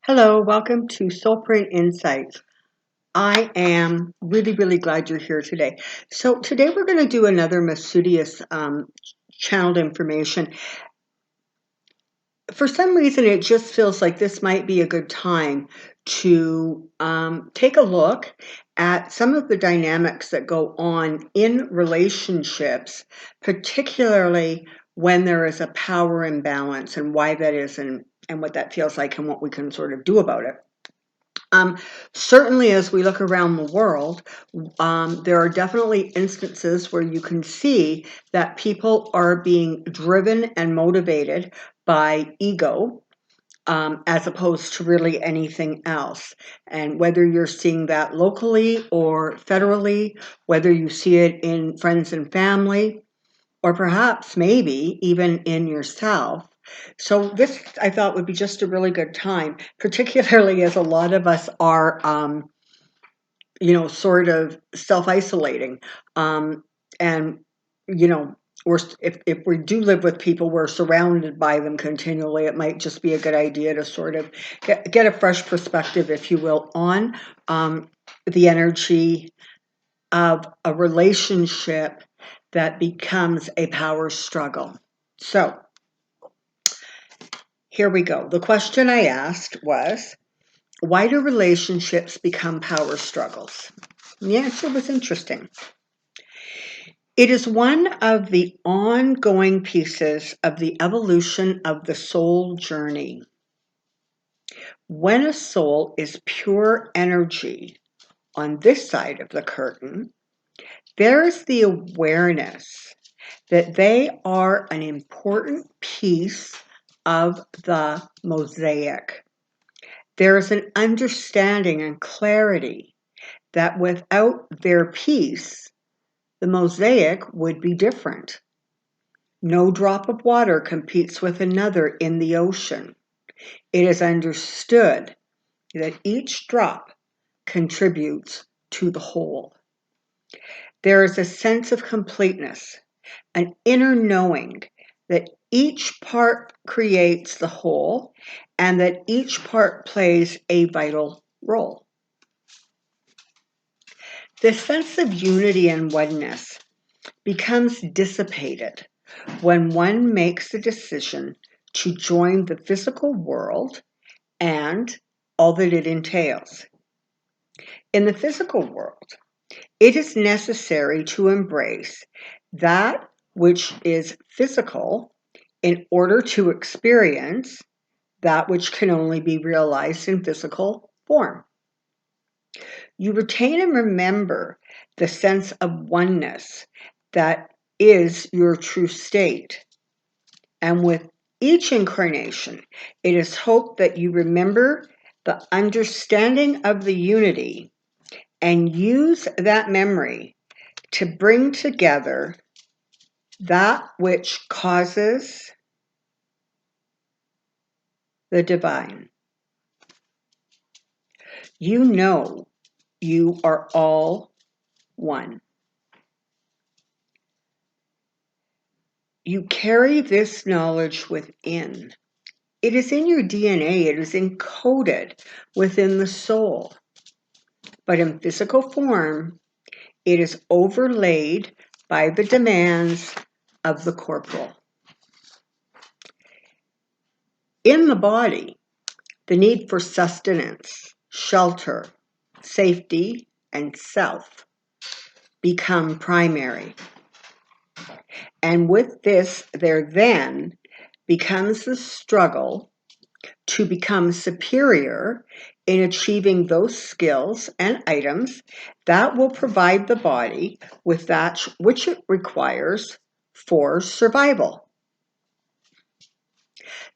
Hello, welcome to Soulprint Insights. I am really glad you're here today. So today we're going to do another Masudius channeled information. For some reason, it just feels like this might be a good time to take a look at some of the dynamics that go on in relationships, particularly when there is a power imbalance and why that is and what that feels like and what we can sort of do about it. Certainly, as we look around the world, there are definitely instances where you can see that people are being driven and motivated by ego as opposed to really anything else. And whether you're seeing that locally or federally, whether you see it in friends and family, or perhaps maybe even in yourself. So this, I thought, would be just a really good time, particularly as a lot of us are, sort of self-isolating. And, if we do live with people, we're surrounded by them continually. It might just be a good idea to sort of get a fresh perspective, if you will, on the energy of a relationship that becomes a power struggle. So here we go. The question I asked was, why do relationships become power struggles? And the answer was interesting. It is one of the ongoing pieces of the evolution of the soul journey. When a soul is pure energy on this side of the curtain, there is the awareness that they are an important piece of the mosaic. There is an understanding and clarity that without their piece, the mosaic would be different. No drop of water competes with another in the ocean. It is understood that each drop contributes to the whole. There is a sense of completeness, an inner knowing that each part creates the whole and that each part plays a vital role. The sense of unity and oneness becomes dissipated when one makes the decision to join the physical world and all that it entails. In the physical world, it is necessary to embrace that which is physical in order to experience that which can only be realized in physical form. You retain and remember the sense of oneness that is your true state. And with each incarnation, it is hoped that you remember the understanding of the unity and use that memory to bring together that which causes the divine. You know you are all one. You carry this knowledge within. It is in your DNA. It is encoded within the soul. But in physical form, it is overlaid by the demands of the corporal. In the body, the need for sustenance, shelter, safety, and self become primary. And with this, there then becomes the struggle to become superior in achieving those skills and items that will provide the body with that which it requires for survival.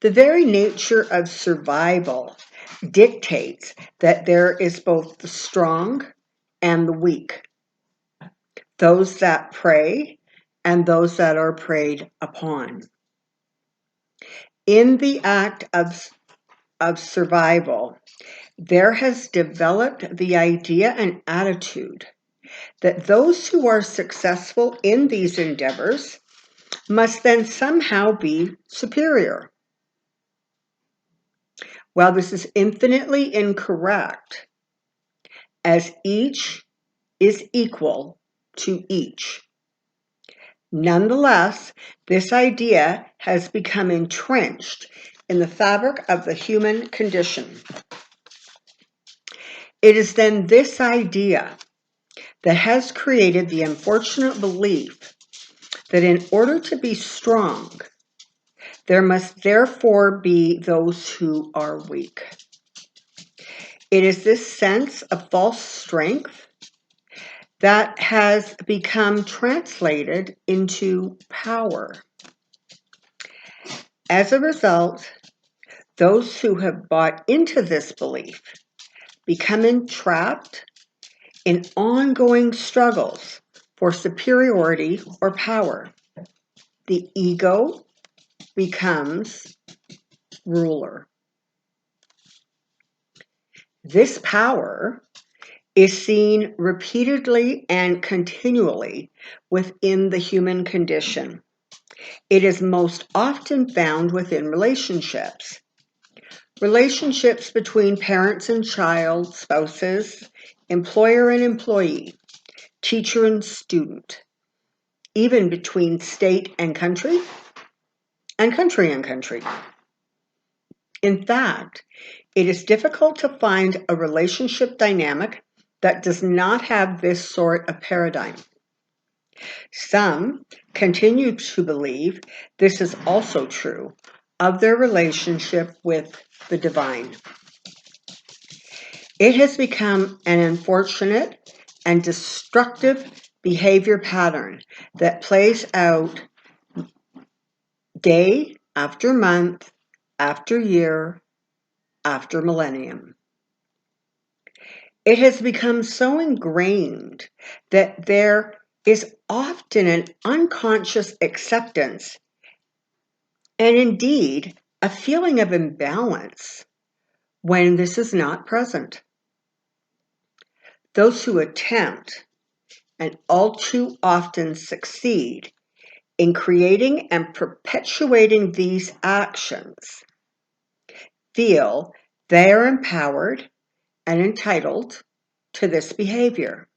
The very nature of survival dictates that there is both the strong and the weak, those that prey and those that are preyed upon. In the act of survival, there has developed the idea and attitude that those who are successful in these endeavors must then somehow be superior. While this is infinitely incorrect, as each is equal to each. Nonetheless, this idea has become entrenched in the fabric of the human condition. It is then this idea that has created the unfortunate belief that in order to be strong, there must therefore be those who are weak. It is this sense of false strength that has become translated into power. As a result, those who have bought into this belief become entrapped in ongoing struggles for superiority or power. The ego becomes ruler. This power is seen repeatedly and continually within the human condition. It is most often found within relationships. Relationships between parents and child, spouses, employer and employee, teacher and student, even between state and country and country and country. In fact, it is difficult to find a relationship dynamic that does not have this sort of paradigm. Some continue to believe this is also true of their relationship with the divine. It has become an unfortunate and destructive behavior pattern that plays out day after month, after year, after millennium. It has become so ingrained that there is often an unconscious acceptance and indeed a feeling of imbalance when this is not present. Those who attempt and all too often succeed in creating and perpetuating these actions feel they are empowered and entitled to this behavior.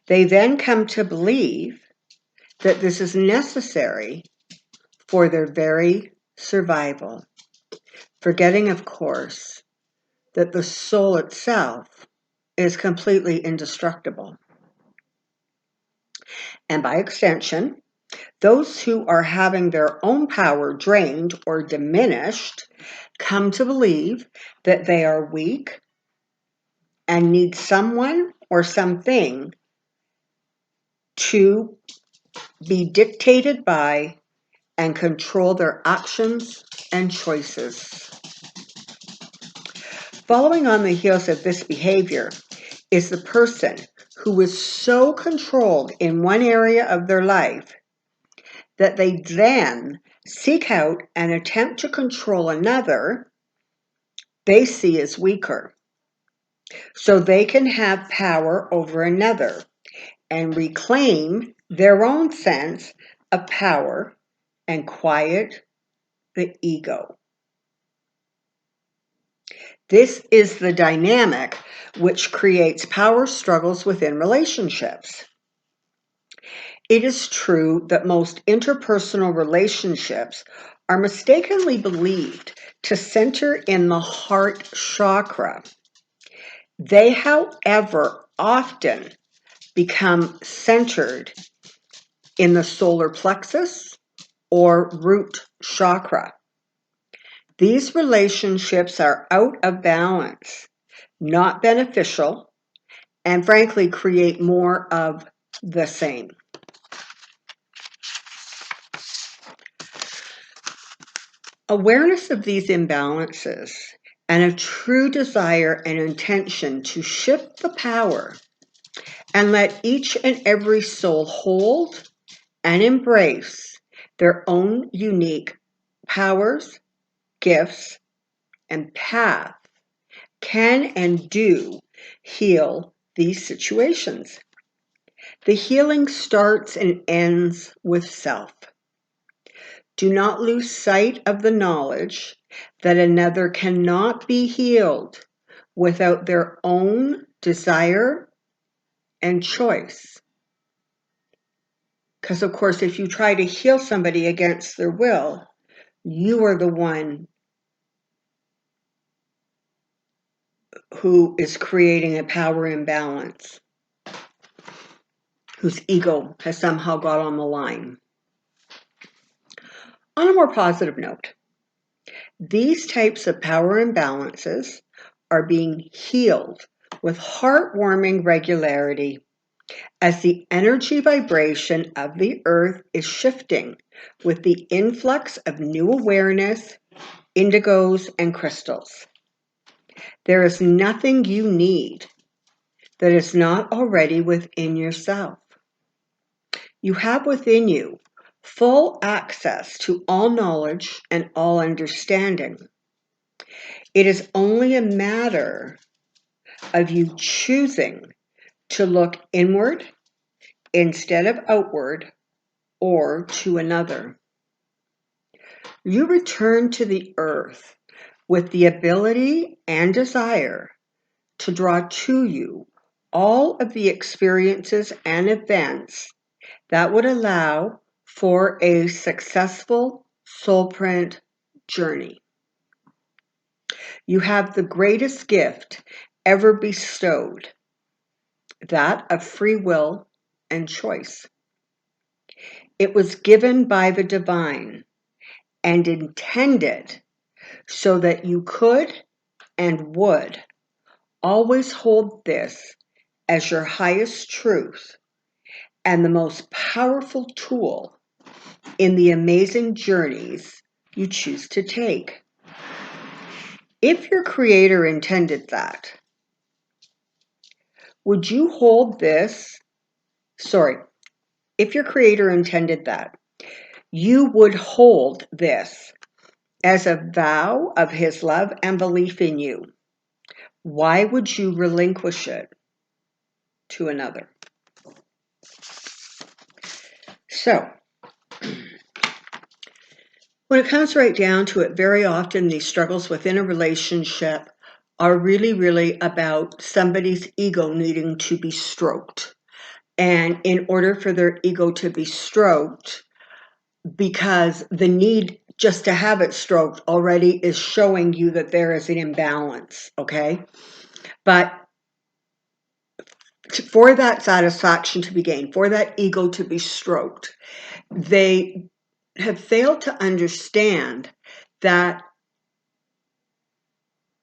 They then come to believe that this is necessary for their very survival, forgetting, of course, that the soul itself is completely indestructible. And by extension, those who are having their own power drained or diminished come to believe that they are weak and need someone or something to be dictated by and control their actions and choices. Following on the heels of this behavior is the person who is so controlled in one area of their life that they then seek out and attempt to control another they see as weaker, so they can have power over another and reclaim their own sense of power and quiet the ego. This is the dynamic which creates power struggles within relationships. It is true that most interpersonal relationships are mistakenly believed to center in the heart chakra. They, however, often become centered in the solar plexus or root chakra. These relationships are out of balance, not beneficial, and frankly create more of the same. Awareness of these imbalances and a true desire and intention to shift the power and let each and every soul hold and embrace their own unique powers, gifts, and path can and do heal these situations. The healing starts and ends with self. Do not lose sight of the knowledge that another cannot be healed without their own desire and choice. Because, of course, if you try to heal somebody against their will, you are the one who is creating a power imbalance, whose ego has somehow got on the line. On a more positive note, these types of power imbalances are being healed with heartwarming regularity as the energy vibration of the earth is shifting with the influx of new awareness, indigos, and crystals. There is nothing you need that is not already within yourself. You have within you full access to all knowledge and all understanding. It is only a matter of you choosing to look inward instead of outward or to another. You return to the earth with the ability and desire to draw to you all of the experiences and events that would allow for a successful soulprint journey. You have the greatest gift ever bestowed, that of free will and choice. It was given by the divine and intended so that you could and would always hold this as your highest truth and the most powerful tool in the amazing journeys you choose to take. If your creator intended that, would you hold this? If your creator intended that, you would hold this as a vow of his love and belief in you. Why would you relinquish it to another? So, when it comes right down to it, very often these struggles within a relationship are really, really about somebody's ego needing to be stroked. And in order for their ego to be stroked, because the need just to have it stroked already is showing you that there is an imbalance, okay? But for that satisfaction to be gained, for that ego to be stroked, they have failed to understand that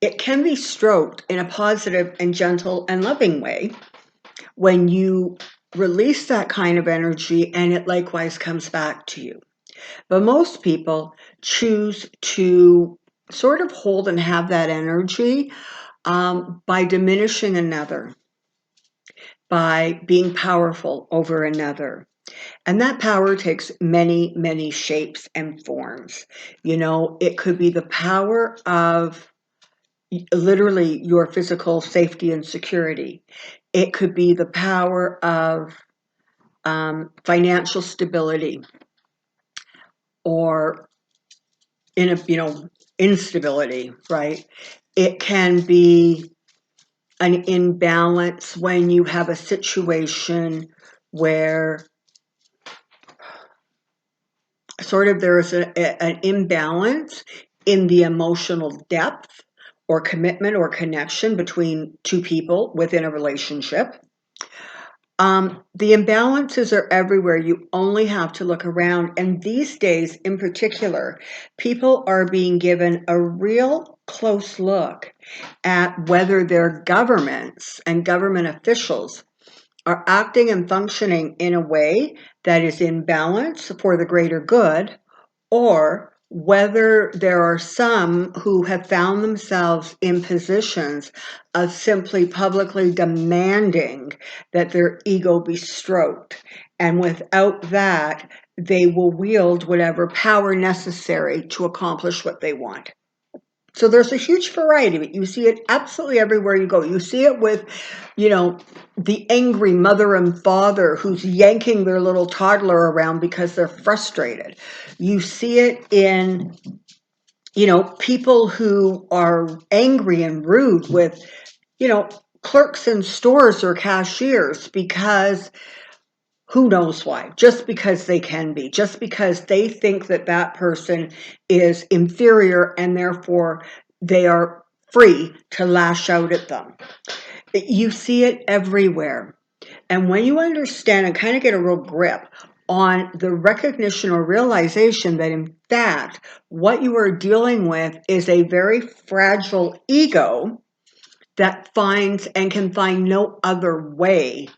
it can be stroked in a positive and gentle and loving way when you release that kind of energy and it likewise comes back to you. But most people choose to sort of hold and have that energy by diminishing another, by being powerful over another. And that power takes many, many shapes and forms. You know, it could be the power of literally your physical safety and security. It could be the power of financial stability, or instability, right? It can be an imbalance when you have a situation where sort of there is an imbalance in the emotional depth or commitment or connection between two people within a relationship. The imbalances are everywhere. You only have to look around. And these days in particular, people are being given a real close look at whether their governments and government officials are acting and functioning in a way that is in balance for the greater good, or whether there are some who have found themselves in positions of simply publicly demanding that their ego be stroked. And without that, they will wield whatever power necessary to accomplish what they want. So there's a huge variety of it. You see it absolutely everywhere you go. You see it with, the angry mother and father who's yanking their little toddler around because they're frustrated. You see it in people who are angry and rude with, clerks in stores or cashiers because who knows why? Just because they can be, just because they think that that person is inferior and therefore they are free to lash out at them. You see it everywhere. And when you understand and kind of get a real grip on the recognition or realization that in fact, what you are dealing with is a very fragile ego that finds and can find no other way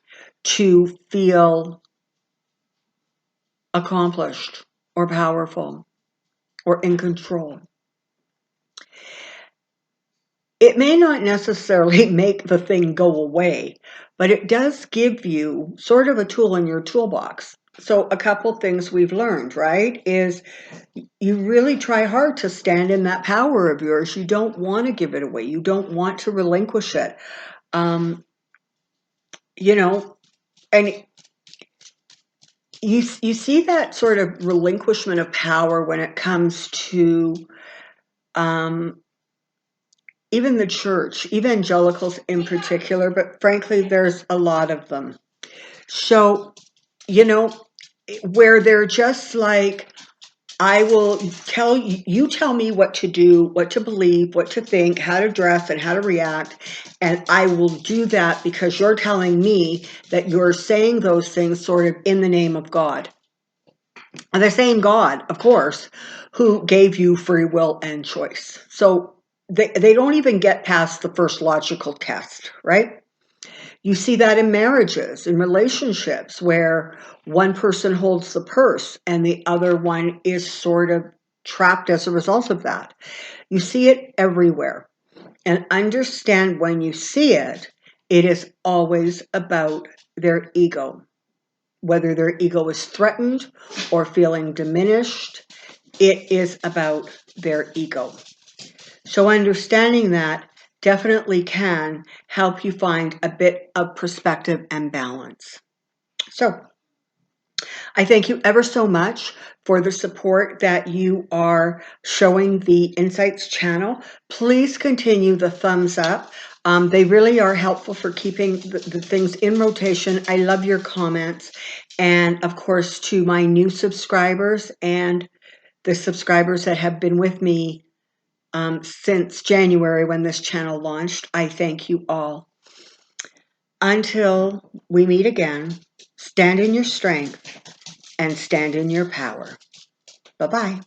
to feel accomplished or powerful or in control. It may not necessarily make the thing go away, but it does give you sort of a tool in your toolbox. So a couple things we've learned, right, is you really try hard to stand in that power of yours. You don't want to give it away. You don't want to relinquish it. And you see that sort of relinquishment of power when it comes to even the church, evangelicals in particular, but frankly, there's a lot of them. So, where they're just like, I will tell you, you tell me what to do, what to believe, what to think, how to dress, and how to react. And I will do that because you're telling me that you're saying those things sort of in the name of God. And the same God, of course, who gave you free will and choice. So they don't even get past the first logical test, right? You see that in marriages, in relationships, where one person holds the purse and the other one is sort of trapped as a result of that. You see it everywhere. And understand when you see it, it is always about their ego. Whether their ego is threatened or feeling diminished, it is about their ego. So understanding that definitely can help you find a bit of perspective and balance. So I thank you ever so much for the support that you are showing the Insights channel. Please continue the thumbs up. They really are helpful for keeping the things in rotation. I love your comments. And of course, to my new subscribers and the subscribers that have been with me since January when this channel launched, I thank you all. Until we meet again, stand in your strength and stand in your power. Bye-bye.